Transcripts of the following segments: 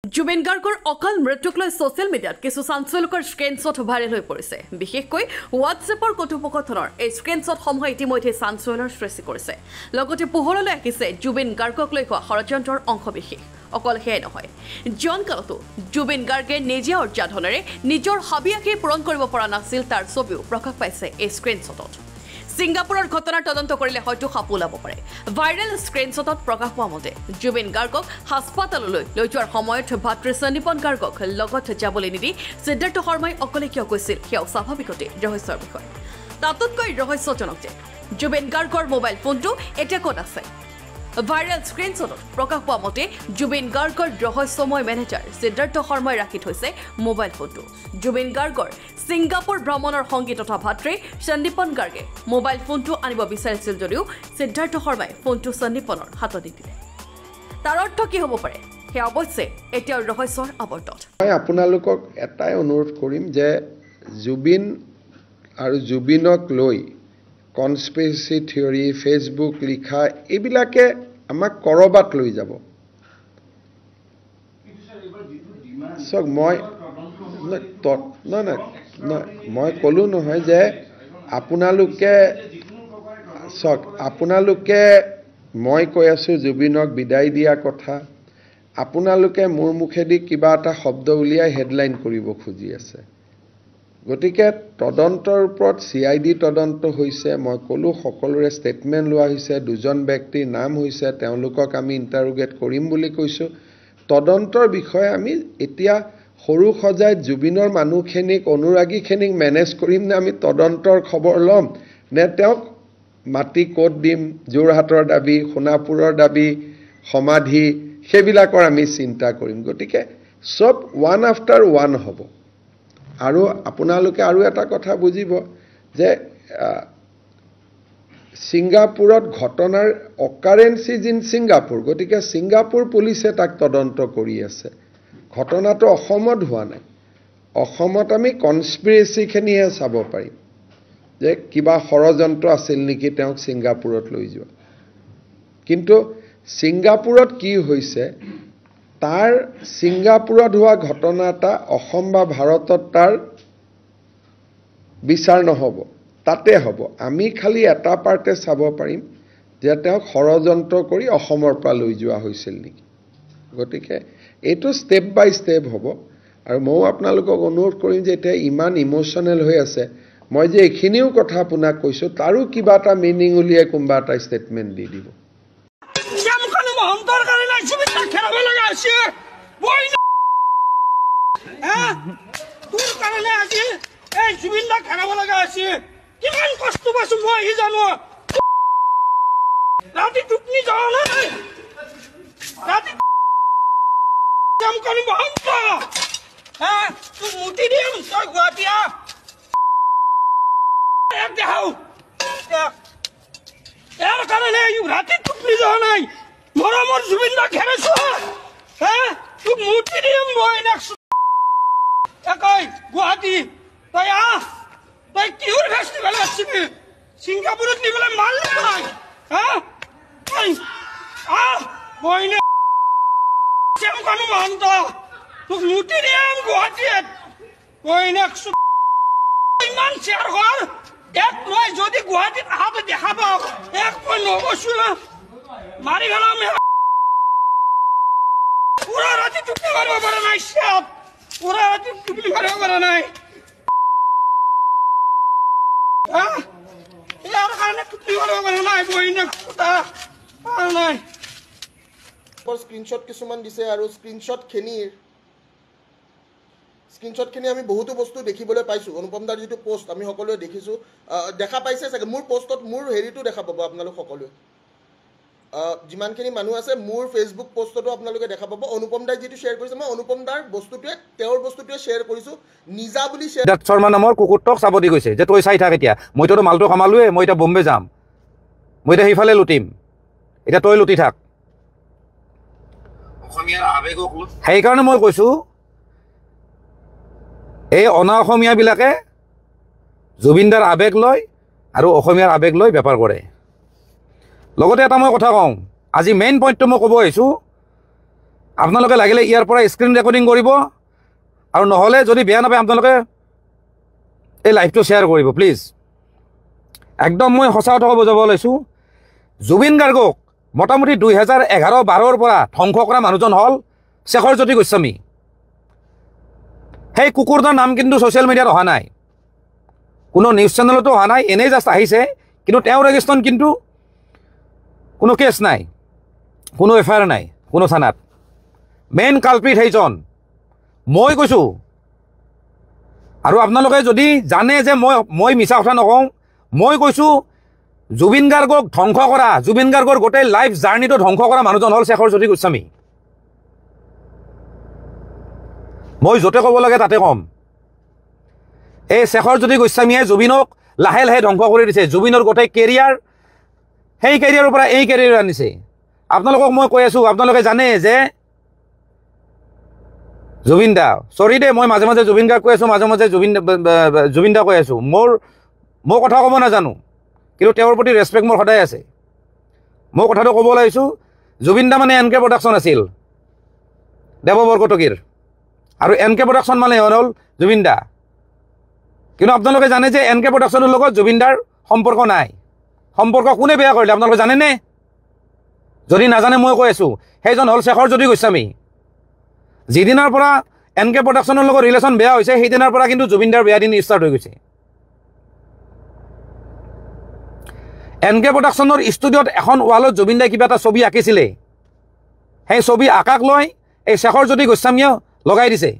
জুবিন গাৰ্গৰ অকাল মৃত্যুক লৈ ছ'চিয়েল মিডিয়াত কিছু চাঞ্চল্যকৰ স্ক্ৰীনশ্বট ভাইৰেল হৈ পৰিছে। বিশেষকৈ হোৱাটছএপৰ কথোপকথনৰ এই স্ক্ৰীনশ্বটসমূহে ইতিমধ্যে চাঞ্চল্যৰ সৃষ্টি কৰিছে। লগতে পোহৰলৈ আহিছে জুবিন গাৰ্গক লৈ হোৱা ষড়যন্ত্ৰৰ অংশবিশেষ। অকল সেয়াই নহয়, জন কালতো জুবিন গাৰ্গে নিজে অৰ্জা ধনেৰে নিজৰ হাবি আঁকি পূৰণ কৰিব পৰা নাছিল তাৰ ছবিও প্ৰকাশ পাইছে এই স্ক্ৰীনশ্বটত। সিংগাপুৰৰ ঘটনাৰ তদন্ত কৰিলে হয়তো সাপ ওলাব পাৰে। ভাইৰেল স্ক্ৰীনশ্বটত প্ৰকাশ পোৱা মতে জুবিন গাৰ্গক হাস্পাতাললৈ লৈ যোৱাৰ সময়ত ভাতৃ সন্দীপন গাৰ্গক লগত যাবলৈ নিদি সিদ্ধাৰ্থ শৰ্মাই অকলে কিয় গৈছিল সেয়াও স্বাভাৱিকতে ৰহস্যৰ বিষয়। তাতোতকৈ ৰহস্যজনক যে জুবিন গাৰ্গৰ মোবাইল ফোনটো এতিয়া ক'ত আছে। ভাইৰেল স্ক্ৰীনশ্বটত প্ৰকাশ পোৱা মতে জুবিন গাৰ্গৰ ৰহস্যময় মেনেজাৰ সিদ্ধাৰ্থ শৰ্মাই ৰাখি থৈছে মোবাইল ফোনটো। জুবিন গাৰ্গৰ সিংগাপুৰ ভ্ৰমণৰ সংগী তথা ভাতৃ সন্দীপন গাৰ্গে মোবাইল ফোনটো আনিব বিচাৰিছিল যদিও সিদ্ধাৰ্থ শৰ্মাই ফোনটো সন্দীপনৰ হাতত দি দিলে। তাৰ অৰ্থ কি হ'ব পাৰে সেয়া অৱশ্যে এতিয়াও ৰহস্যৰ আৱৰ্তত। মই আপোনালোকক এটাই অনুৰোধ কৰিম যে জুবিন আৰু জুবিনক লৈ কনস্পিৰেচি থিয়ৰী ফেচবুক লিখা এইবিলাকে আমাক কৰবাত লৈ যাব। চাওক মই ক'লো নহয় যে আপোনালোকে মই কৈ আছোঁ জুবিনক বিদায় দিয়া কথা, আপোনালোকে মোৰ মুখেদি কিবা এটা শব্দ উলিয়াই হেডলাইন কৰিব খুজি আছে। গতিকে তদন্তৰ ওপৰত CID তদন্ত হৈছে। মই ক'লো সকলোৰে ষ্টেটমেণ্ট লোৱা হৈছে, দুজন ব্যক্তিৰ নাম হৈছে, তেওঁলোকক আমি ইণ্টাৰোগেট কৰিম বুলি কৈছোঁ। তদন্তৰ বিষয়ে আমি এতিয়া সৰু সজাই জুবিনৰ মানুহখিনিক অনুৰাগীখিনিক মেনেজ কৰিম নে আমি তদন্তৰ খবৰ ল'ম নে তেওঁক মাটি ক'ত দিম, যোৰহাটৰ দাবী, সোণাপুৰৰ দাবী, সমাধি সেইবিলাকৰ আমি চিন্তা কৰিম। গতিকে চব ওৱান আফটাৰ ওৱান হ'ব। আৰু আপোনালোকে আৰু এটা কথা বুজিব যে ছিংগাপুৰত ঘটনাৰ অকাৰেঞ্চি ইন ছিংগাপুৰ। গতিকে ছিংগাপুৰ পুলিচে তাক তদন্ত কৰি আছে। ঘটনাটো অসমত হোৱা নাই। অসমত আমি কনস্পিৰেচিখিনিহে চাব পাৰিম যে কিবা ষড়যন্ত্ৰ আছিল নেকি তেওঁক ছিংগাপুৰত লৈ যোৱা। কিন্তু ছিংগাপুৰত কি হৈছে, তাৰ ছিংগাপুৰত হোৱা ঘটনা এটা অসম বা ভাৰতত তাৰ বিচাৰ নহ'ব, তাতে হ'ব। আমি খালি এটা পাৰ্টে চাব পাৰিম যে তেওঁক ষড়যন্ত্ৰ কৰি অসমৰ পৰা লৈ যোৱা হৈছিল নেকি। গতিকে এইটো ষ্টেপ বাই ষ্টেপ হ'ব। আৰু ময়ো আপোনালোকক অনুৰোধ কৰিম যে এতিয়া ইমান ইম'চনেল হৈ আছে, মই যে এইখিনিও কথা আপোনাক কৈছোঁ তাৰো কিবা এটা মিনিং উলিয়াই কোনোবা এটা ষ্টেটমেণ্ট দি দিব। তোৰ কাৰণে আজি এই জুবিন দাক হেৰাব লগা আছে। কিমান কষ্ট পাইছো মই সি জানো। ৰাতি টোপনি যোৱা নাই, ৰাতি মহন্ত তোক মুটি দিম তই গুৱাহাটীয়া দেখাও। ইয়াৰ কাৰণে ৰাতি টোপনি যোৱা নাই, মৰমৰ জুবিন দাক হেৰাইছো। তোক মুটি দিম মই গুৱাহাটী। তই তই কিহৰ ফেষ্টিভেল আসছিবি? ছিংগাপুৰত নিবলৈ মাল নাই। মহন্ত তোক মুটি দিম গুৱাহাটীত। ইমান শ্বেয়াৰ ঘৰ এক মই যদি গুৱাহাটীত আহাতে দেখা পাওঁ এক মই নবছো মাৰি পেলাম। পুৰা ৰাতি টোপনি মাৰিব পৰা নাই, পুৰা ৰাতি টোপনি মাৰিব পৰা নাই। ইয়াৰ কাৰণে টোপনি মাৰিব পৰা নাই, নাই। স্ক্ৰীনশ্বট কিছুমান দিছে আৰু স্ক্ৰীনশ্বটখিনি আমি বহুতো বস্তু দেখিবলৈ পাইছোঁ। অনুপম দাৰ যিটো পোষ্ট আমি সকলোৱে দেখিছোঁ, দেখা পাইছে চাগে। মোৰ পোষ্টত মোৰ হেৰিটো দেখা পাব আপোনালোক সকলোৱে, যিমানখিনি মানুহ আছে মোৰ ফেচবুক পোষ্টতো আপোনালোকে দেখা পাব। অনুপম দাই যিটো শ্বেয়াৰ কৰিছে, মই অনুপম দাৰ বস্তুটোৱে তেওঁৰ বস্তুটোৱে শ্বেয়াৰ কৰিছোঁ নিজা বুলি। সিদ্ধাৰ্থ শৰ্মা নামৰ কুকুৰটোক চাব দি গৈছে যে তই চাই থাক, এতিয়া মইতো মালটো কামালোৱে, মই এতিয়া বম্বে যাম, মই এতিয়া সেইফালে লুটিম, এতিয়া তই লুটি থাক। সেইকাৰণে মই কৈছোঁ এই অনা অসমীয়াবিলাকে জুবিনদাৰ আৱেগ লয় আৰু অসমীয়াৰ আৱেগ লৈ বেপাৰ কৰে। লগতে এটা মই কথা কওঁ, আজি মেইন পইণ্টটো মই ক'ব আহিছোঁ, আপোনালোকে লাগিলে ইয়াৰ পৰা স্ক্ৰীন ৰেকৰ্ডিং কৰিব আৰু নহ'লে যদি বেয়া নাপায় আপোনালোকে এই লাইভটো শ্বেয়াৰ কৰিব প্লিজ। একদম মই সঁচা কথা ক'ব যাব লৈছোঁ, জুবিন গাৰ্গক মোটামুটি 2011-12 পৰা ধ্বংস কৰা মানুহজন হ'ল শেখৰজ্যোতি গোস্বামী। সেই কুকুৰটোৰ নাম কিন্তু ছ'চিয়েল মিডিয়াত অহা নাই, কোনো নিউজ চেনেলতো অহা নাই, এনেই জাষ্ট আহিছে। কিন্তু তেওঁৰ এগেইনষ্টত কিন্তু কোনো কেছ নাই, কোনো এফআইআৰ নাই কোনো থানাত। মেইন কালপ্ৰিট সেইজন মই কৈছোঁ। আৰু আপোনালোকে যদি জানে যে মই মিছা কথা নকওঁ, মই কৈছোঁ জুবিন গাৰ্গক ধ্বংস কৰা, জুবিন গাৰ্গৰ গোটেই লাইফ জাৰ্ণিটো ধ্বংস কৰা মানুহজন হ'ল শেখৰজ্যোতি গোস্বামী। মই য'তে ক'ব লাগে তাতে ক'ম। এই শেখৰজ্যোতি গোস্বামীয়ে জুবিনক লাহে লাহে ধ্বংস কৰি দিছে। জুবিনৰ গোটেই কেৰিয়াৰ, সেই কেৰিয়াৰৰ পৰা এই কেৰিয়াৰ আনিছে। আপোনালোকক মই কৈ আছোঁ, আপোনালোকে জানে যে জুবিন দা, চৰি দে মই মাজে মাজে জুবিন গাৰ্গ কৈ আছোঁ, মাজে মাজে জুবিন দা কৈ আছোঁ। মই কথা ক'ব নাজানো, কিন্তু তেওঁৰ প্ৰতি ৰেচপেক্ট মোৰ সদায় আছে। মই কথাটো ক'ব লাগিছোঁ, জুবিন দা মানে এন কে প্ৰডাকশ্যন আছিল দেৱ বৰকটকীৰ, আৰু এন কে প্ৰডাকশ্যন মানে হ'ল জুবিন দা। কিন্তু আপোনালোকে জানে যে এন কে প্ৰডাকশ্যনৰ লগত জুবিন দাৰ সম্পৰ্ক নাই। সম্পৰ্ক কোনে বেয়া কৰিলে আপোনালোকে জানেনে? যদি নাজানে মই কৈ আছোঁ, সেইজন হ'ল শেখৰজ্যোতি গোস্বামী। যিদিনাৰ পৰা এন কে প্ৰডাকশ্যনৰ লগত ৰিলেশ্যন বেয়া হৈছে, সেইদিনাৰ পৰা কিন্তু জুবিন দাৰ বেয়া দিন ষ্টাৰ্ট হৈ গৈছে। এন কে প্ৰডাকশ্যনৰ ষ্টুডিঅ'ত এখন ৱালত জুবিন দাই কিবা এটা ছবি আঁকিছিলে, সেই ছবি আঁকাক লৈ এই শেখৰজ্যোতি গোস্বামীয়ে লগাই দিছে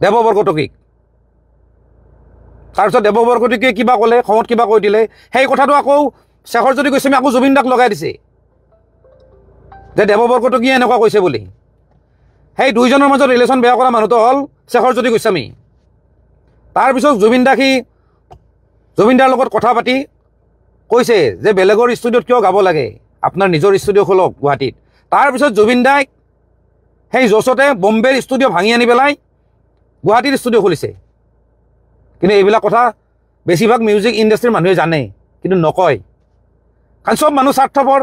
দেৱ বৰকটকীক। তাৰপিছত দেৱ বৰকটকীয়ে কিবা ক'লে, খঙত কিবা কৈ দিলে, সেই কথাটো আকৌ শেখৰজ্যোতি গোস্বামী আকৌ জুবিন দাক লগাই দিছে যে দেৱ বৰকটকীয়ে এনেকুৱা কৈছে বুলি। সেই দুইজনৰ মাজত ৰিলেশ্যন বেয়া কৰা মানুহটো হ'ল শেখৰজ্যোতি গোস্বামী। তাৰপিছত জুবিন দাৰ লগত কথা পাতি কৈছে যে বেলেগৰ ষ্টুডিঅ'ত কিয় গাব লাগে, আপোনাৰ নিজৰ ষ্টুডিঅ' খোলক গুৱাহাটীত। তাৰপিছত জুবিন দাই সেই জচতে বম্বেৰ ষ্টুডিঅ' ভাঙি আনি পেলাই গুৱাহাটীৰ ষ্টুডিঅ' খুলিছে। কিন্তু এইবিলাক কথা বেছিভাগ মিউজিক ইণ্ডাষ্ট্ৰীৰ মানুহে জানে, কিন্তু নকয়, কাৰণ চব মানুহ স্বাৰ্থপৰ।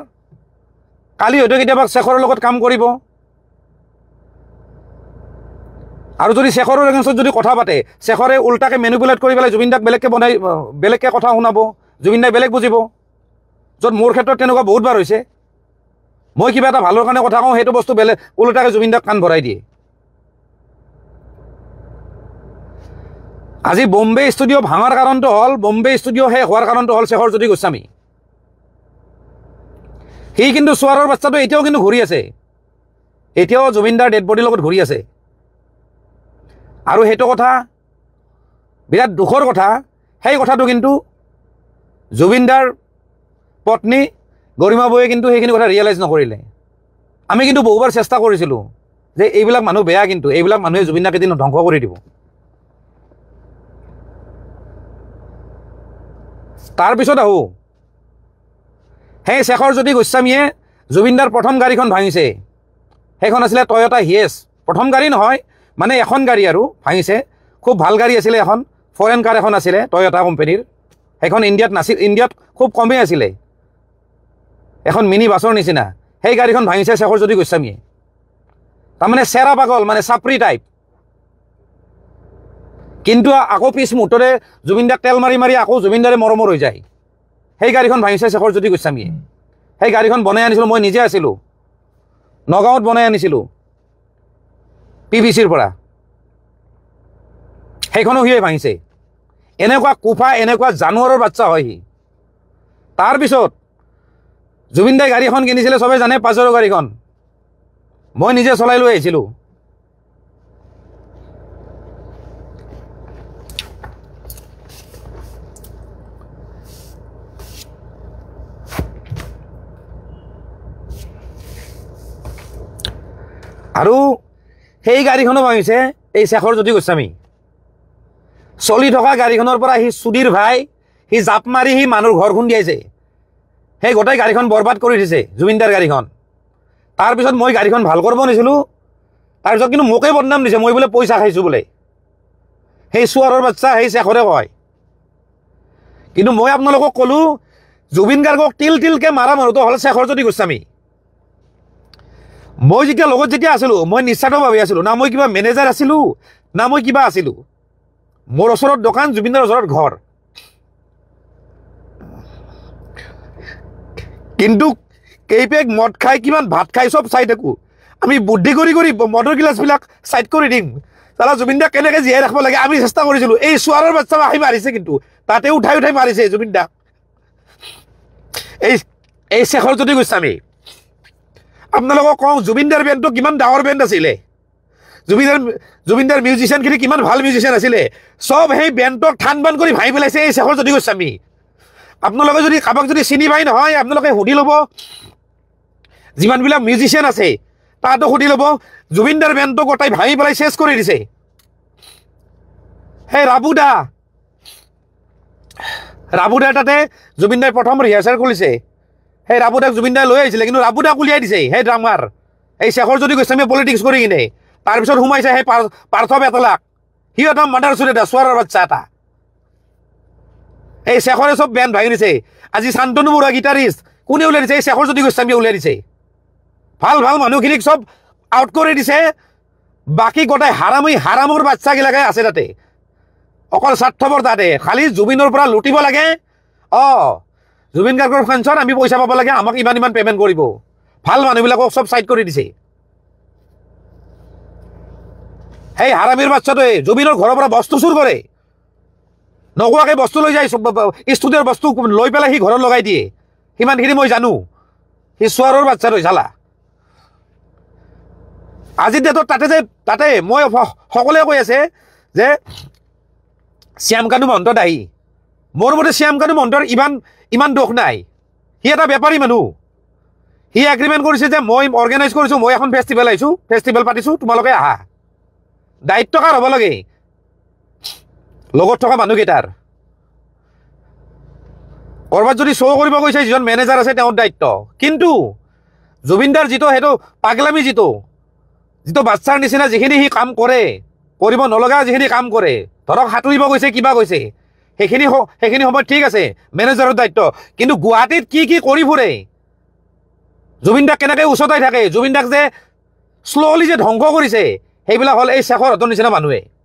কালি হয়তো কেতিয়াবা শেখৰৰ লগত কাম কৰিব, আৰু যদি শেখৰৰ এগেইনষ্টত যদি কথা পাতে, শেখৰে উল্টাকে মেনিপুলেট কৰি পেলাই জুবিন দাক বেলেগকৈ কথা শুনাব, জুবিন দাই বেলেগ বুজিব। য'ত মোৰ ক্ষেত্ৰত তেনেকুৱা বহুতবাৰ হৈছে, মই কিবা এটা ভালৰ কাৰণে কথা কওঁ, সেইটো বস্তু বেলেগ উল্টাকে জুবিন দাক কাণ ভৰাই দিয়ে। আজি বম্বে ষ্টুডিঅ' ভাঙাৰ কাৰণটো হ'ল, বম্বে ষ্টুডিঅ' শেষ হোৱাৰ কাৰণটো হ'ল শেখৰজ্যোতি গোস্বামী। সি কিন্তু চোৱাৰৰ বাচ্চাটো এতিয়াও কিন্তু ঘূৰি আছে, এতিয়াও জুবিন দাৰ ডেড বডিৰ লগত ঘূৰি আছে। আৰু সেইটো কথা বিৰাট দুখৰ কথা। সেই কথাটো কিন্তু জুবিন দাৰ পত্নী গৰিমা বৌয়ে কিন্তু সেইখিনি কথা ৰিয়েলাইজ নকৰিলে। আমি কিন্তু বহুবাৰ চেষ্টা কৰিছিলোঁ যে এইবিলাক মানুহ বেয়া, কিন্তু এইবিলাক মানুহে জুবিন দাক এদিন ধ্বংস কৰি দিব। তাৰপিছত আহোঁ, সেই শেখৰজ্যোতি গোস্বামীয়ে জুবিন দাৰ প্ৰথম গাড়ীখন ভাঙিছে। সেইখন আছিলে টয়টা হিয়েছ, প্ৰথম গাড়ী নহয় মানে এখন গাড়ী আৰু ভাঙিছে। খুব ভাল গাড়ী আছিলে, এখন ফৰেন কাৰ এখন আছিলে টয়টা কোম্পানীৰ। সেইখন ইণ্ডিয়াত নাছিল, ইণ্ডিয়াত খুব কমেই আছিলে, এখন মিনি বাছৰ নিচিনা। সেই গাড়ীখন ভাঙিছে শেখৰজ্যোতি গোস্বামীয়ে। তাৰমানে চেৰা পাগল, মানে চাপৰি টাইপ। কিন্তু আকৌ পিছ মুহূৰ্ততে জুবিন দাক তেল মাৰি মাৰি আকৌ জুবিন দাৰে মৰমৰ হৈ যায়। সেই গাড়ীখন ভাঙিছে শেখৰজ্যোতি গোস্বামীয়ে। সেই গাড়ীখন বনাই আনিছিলোঁ, মই নিজে আছিলোঁ, নগাঁৱত বনাই আনিছিলোঁ PVCৰ পৰা। সেইখনো সিয়ে ভাঙিছে। এনেকুৱা কোফা, এনেকুৱা জানুৱাৰৰ বাচ্চা হয় সি। তাৰপিছত জুবিন দাই গাড়ী এখন কিনিছিলে, চবে জানে, পাজেৰ' গাড়ীখন। মই নিজে চলাই লৈ আহিছিলোঁ। আৰু সেই গাড়ীখনো ভাঙিছে এই শেখৰজ্যোতি গোস্বামী। চলি থকা গাড়ীখনৰ পৰা সি সুধীৰ ভাই, সি জাপ মাৰি সি মানুহৰ ঘৰ খুন্দিয়াইছে। সেই গোটেই গাড়ীখন বৰবাদ কৰি দিছে জুবিন দাৰ গাড়ীখন। তাৰপিছত মই গাড়ীখন ভাল কৰিব নিছিলোঁ, তাৰপিছত কিন্তু মোকেই বদনাম দিছে, মই বোলে পইচা খাইছোঁ বোলে। সেই চোৱাৰৰ বাচ্চা সেই শেখৰে কয়। কিন্তু মই আপোনালোকক ক'লোঁ, জুবিন গাৰ্গক তিল তিলকৈ মাৰা মানুহটো হ'ল শেখৰজ্যোতি গোস্বামী। মই যেতিয়া লগত যেতিয়া আছিলোঁ মই নিশ্চিতভাৱে আছিলোঁ না মই কিবা মেনেজাৰ আছিলোঁ না মই কিবা আছিলোঁ মোৰ ওচৰত দোকান জুবিনদাৰ ওচৰত ঘৰ কিন্তু কেইপেক মদ খাই কিমান ভাত খাই চব চাই থাকোঁ আমি বুদ্ধি কৰি কৰি মদৰ গিলাচবিলাক চাইড কৰি দিম তালা জুবিনদাক কেনেকৈ জীয়াই ৰাখিব লাগে আমি চেষ্টা কৰিছিলোঁ এই চোৱাৰৰ বাচ্চা আহি মাৰিছে কিন্তু তাতে উঠাই উঠাই মাৰিছে জুবিনদাক এই শেখৰ জ্যোতি গোস্বামী আপোনালোকক কওঁ জুবিনদাৰ বেণ্ডটো কিমান ডাঙৰ বেণ্ড আছিলে জুবিনদাৰ মিউজিচিয়ানখিনি কিমান ভাল মিউজিচিয়ান আছিলে চব সেই বেণ্ডক ঠান বান কৰি ভাঙি পেলাইছে এই শেখৰ জ্যোতি গোস্বামী আপোনালোকে যদি কাৰোবাক যদি চিনি পাই নহয় আপোনালোকে সুধি ল'ব যিমানবিলাক মিউজিচিয়ান আছে তাতো সুধি ল'ব জুবিনদাৰ বেণ্ডটো গোটাই ভাঙি পেলাই চেছ কৰি দিছে সেই ৰাবুদাৰ তাতে জুবিনদাই প্ৰথম ৰিহাৰ্চেল কৰিছে সেই ৰাবুদাক জুবিনদাই লৈ আহিছিলে কিন্তু ৰাবুদাক উলিয়াই দিছে সেই ড্ৰামাৰ এই শেখৰ জ্যোতি গোস্বামীয়ে পলিটিক্স কৰি কিনে তাৰপিছত সোমাইছে সেই পাৰ্থ বেতলাক সি এটা মাদাৰ চুৰে এটা চোৱাৰৰ বাচ্চা এটা এই শেখৰে চব বেণ্ড ভাঙি দিছে আজি শান্তনু বৰুৱা গীটাৰিষ্ট কোনে উলিয়াই দিছে এই শেখৰ জ্যোতি গোস্বামীয়ে উলিয়াই দিছে ভাল ভাল মানুহখিনিক চব আউট কৰি দিছে বাকী গোটাই হাৰামৰ বাচ্চাগিলাকে আছে তাতে অকল স্বাৰ্থপৰ তাতে খালি জুবিনৰ পৰা লুটিব লাগে জুবিন গাৰ্গৰ ফাংচন আমি পইচা পাব লাগে আমাক ইমান পে'মেণ্ট কৰিব ভাল মানুহবিলাকক চব চাইড কৰি দিছে সেই হাৰামীৰ বাচ্চাটোৱে জুবিনৰ ঘৰৰ পৰা বস্তু চুৰ কৰে নোকোৱাকৈ বস্তু লৈ যায় ষ্টুডিঅ'ৰ বস্তু লৈ পেলাই সি ঘৰত লগাই দিয়ে সিমানখিনি মই জানো সি চোৱাৰৰ বাচ্চাটো চালা আজিৰ ডেটত তাতে মই সকলোৱে কৈ আছে যে শ্যামকানু মহন্ত দায়ী মোৰ মতে শ্যামকানু মহন্তৰ ইমান দোষ নাই সি এটা বেপাৰী মানুহ সি এগ্ৰিমেণ্ট কৰিছে যে মই অৰ্গেনাইজ কৰিছোঁ মই এখন ফেষ্টিভেল পাতিছোঁ তোমালোকে আহা দায়িত্ব কাৰ হ'ব লাগে লগত থকা মানুহকেইটাৰ ক'ৰবাত যদি শ্ব' কৰিব গৈছে যিজন মেনেজাৰ আছে তেওঁৰ দায়িত্ব কিন্তু জুবিনদাৰ যিটো সেইটো পাগলামী যিটো বাচ্চাৰ নিচিনা যিখিনি সি কাম কৰে কৰিব নলগা যিখিনি কাম কৰে ধৰক সাঁতুৰিব গৈছে কিবা গৈছে সেইখিনি সময়ত ঠিক আছে মেনেজাৰৰ দায়িত্ব কিন্তু গুৱাহাটীত কি কৰি ফুৰে জুবিনদাক কেনেকৈ উচতাই থাকে জুবিনদাক যে শ্ল'লি যে ধ্বংস কৰিছে সেইবিলাক হ'ল এই শেখৰহঁতৰ নিচিনা মানুহে